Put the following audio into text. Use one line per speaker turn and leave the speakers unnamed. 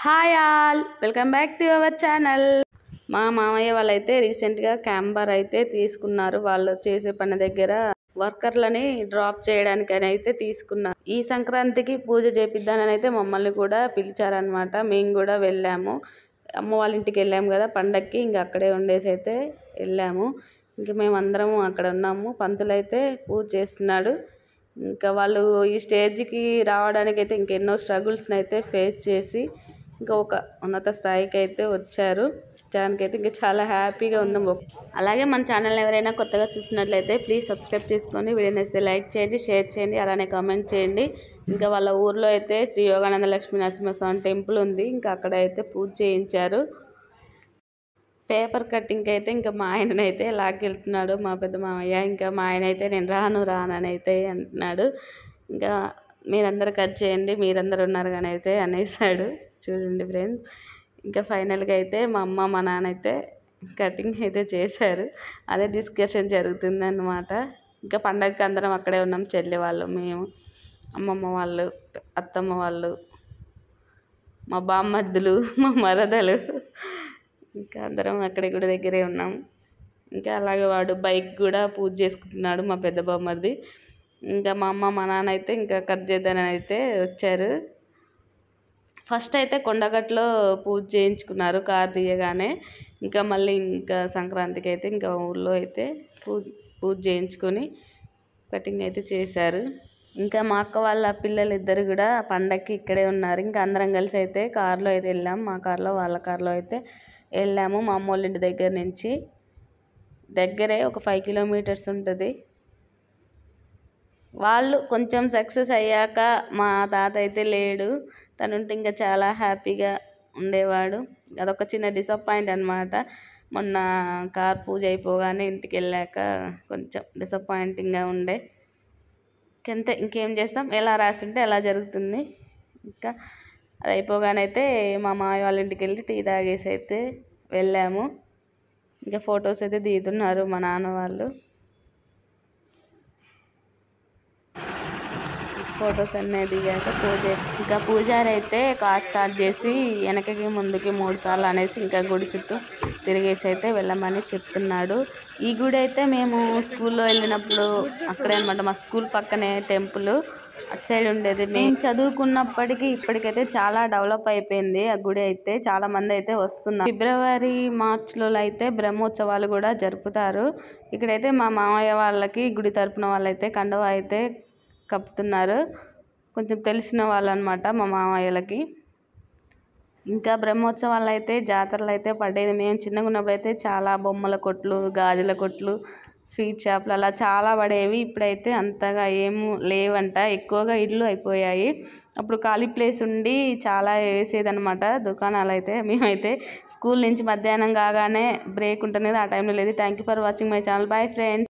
Hi all, welcome back to our channel. మా మామయ్య వాళ్ళైతే రీసెంట్గా క్యాంబర్ అయితే తీసుకున్నారు. వాళ్ళు చేసే పని దగ్గర వర్కర్లని డ్రాప్ చేయడానికని అయితే తీసుకున్నారు. ఈ సంక్రాంతికి పూజ చేపిద్దానని అయితే మమ్మల్ని కూడా పిలిచారనమాట. మేము కూడా వెళ్ళాము. అమ్మ వాళ్ళ ఇంటికి వెళ్ళాము కదా పండక్కి, ఇంకా అక్కడే ఉండేసి అయితే వెళ్ళాము. ఇంక మేమందరము అక్కడ ఉన్నాము. పంతులు అయితే పూజ చేస్తున్నాడు. ఇంకా వాళ్ళు ఈ స్టేజ్కి రావడానికి అయితే ఇంకెన్నో స్ట్రగుల్స్ని అయితే ఫేస్ చేసి ఇంకా ఒక ఉన్నత స్థాయికి అయితే వచ్చారు. దానికైతే ఇంకా చాలా హ్యాపీగా ఉన్నాం. అలాగే మన ఛానల్ ఎవరైనా కొత్తగా చూసినట్లయితే ప్లీజ్ సబ్స్క్రైబ్ చేసుకొని వీడియో నచ్చితే లైక్ చేయండి, షేర్ చేయండి, అలానే కామెంట్ చేయండి. ఇంకా వాళ్ళ ఊర్లో అయితే శ్రీ యోగానంద లక్ష్మీ నరసింహస్వామి టెంపుల్ ఉంది. ఇంకా అక్కడ అయితే పూజ చేయించారు. పేపర్ కటింగ్ అయితే ఇంకా మా ఆయననైతే లాక్కెళ్తున్నాడు మా పెద్ద మామయ్య. ఇంకా మా ఆయన అయితే నేను రానని అయితే అంటున్నాడు. ఇంకా మీరందరూ కట్ చేయండి, మీరందరూ ఉన్నారు కానీ అయితే అనేసాడు. చూడండి ఫ్రెండ్స్, ఇంకా ఫైనల్గా అయితే మా అమ్మ మా నాన్న అయితే కటింగ్ అయితే చేశారు. అదే డిస్కషన్ జరుగుతుంది అన్నమాట. ఇంకా పండగకి అందరం అక్కడే ఉన్నాం. చెల్లి వాళ్ళు, మేము, అమ్మమ్మ వాళ్ళు, అత్తమ్మ వాళ్ళు, మా బామ్మర్దులు, మా మరదలు, ఇంకా అందరం అక్కడే గుడి దగ్గరే ఉన్నాం. ఇంకా అలాగే వాడు బైక్ కూడా పూజ చేసుకుంటున్నాడు మా పెద్ద బామ్మర్ది. ఇంకా మా అమ్మ మా నాన్న అయితే ఇంకా కట్ చేద్దానని అయితే వచ్చారు. ఫస్ట్ అయితే కొండగట్లో పూజ చేయించుకున్నారు కారు తీయగానే. ఇంకా మళ్ళీ ఇంకా సంక్రాంతికి అయితే ఇంకా ఊళ్ళో అయితే పూజ చేయించుకొని కటింగ్ అయితే చేశారు. ఇంకా మా అక్క వాళ్ళ పిల్లలు ఇద్దరు కూడా పండగకి ఇక్కడే ఉన్నారు. ఇంకా అందరం కలిసి అయితే కారులో అయితే వెళ్ళాం. మా కారులో వాళ్ళ కారులో అయితే వెళ్ళాము. మా అమ్మ వాళ్ళ ఇంటి దగ్గర నుంచి దగ్గరే ఒక 5 కిలోమీటర్స్ ఉంటుంది. వాళ్ళు కొంచెం సక్సెస్ అయ్యాక మా తాత అయితే లేడు. తనుంటే ఇంకా చాలా హ్యాపీగా ఉండేవాడు. అదొక చిన్న డిసప్పాయింట్ అనమాట. మొన్న కార్ పూజ అయిపోగానే ఇంటికి వెళ్ళాక కొంచెం డిసప్పాయింటింగ్గా ఉండే. ఇంకేం చేస్తాం, ఎలా రాస్తుంటే ఎలా జరుగుతుంది. ఇంకా అది అయిపోగానే అయితే మా మామయ్య వాళ్ళ ఇంటికి వెళ్ళి టీ తాగేసి అయితే వెళ్ళాము. ఇంకా ఫొటోస్ అయితే దిగుతున్నారు మా నాన్న వాళ్ళు. ఫొటోస్ అన్నీ దిగాక ఇంకా పూజారి అయితే కార్ స్టార్ట్ చేసి వెనకకి ముందుకి 3 సార్లు అనేసి ఇంకా గుడి చుట్టూ తిరిగేసి అయితే వెళ్ళమని చెప్తున్నాడు. ఈ గుడి అయితే మేము స్కూల్లో వెళ్ళినప్పుడు అక్కడే అనమాట. మా స్కూల్ పక్కనే టెంపుల్ అటు సైడ్ ఉండేది. మేము చదువుకున్నప్పటికీ ఇప్పటికైతే చాలా డెవలప్ అయిపోయింది ఆ గుడి అయితే. చాలా మంది అయితే వస్తున్నారు. ఫిబ్రవరి మార్చిలో అయితే బ్రహ్మోత్సవాలు కూడా జరుపుతారు. ఇక్కడైతే మా మామయ్య వాళ్ళకి గుడి తరపున వాళ్ళైతే కండువా అయితే కప్పుతున్నారు. కొంచెం తెలిసిన వాళ్ళు అనమాట మా మామయ్యలకి. ఇంకా బ్రహ్మోత్సవాలు అయితే జాతరలు అయితే పడేది. మేము చిన్నగా ఉన్నప్పుడు అయితే చాలా బొమ్మల కొట్లు, గాజుల కొట్లు, స్వీట్ షాపులు అలా చాలా పడేవి. ఇప్పుడైతే అంతగా ఏమీ లేవంట. ఎక్కువగా ఇళ్ళు అయిపోయాయి. అప్పుడు ఖాళీ ప్లేస్ ఉండి చాలా వేసేదనమాట దుకాణాలు అయితే. మేమైతే స్కూల్ నుంచి మధ్యాహ్నం కాగానే బ్రేక్ ఉంటున్నది, ఆ టైంలో లేదు. Thank you for watching my channel. Bye friends.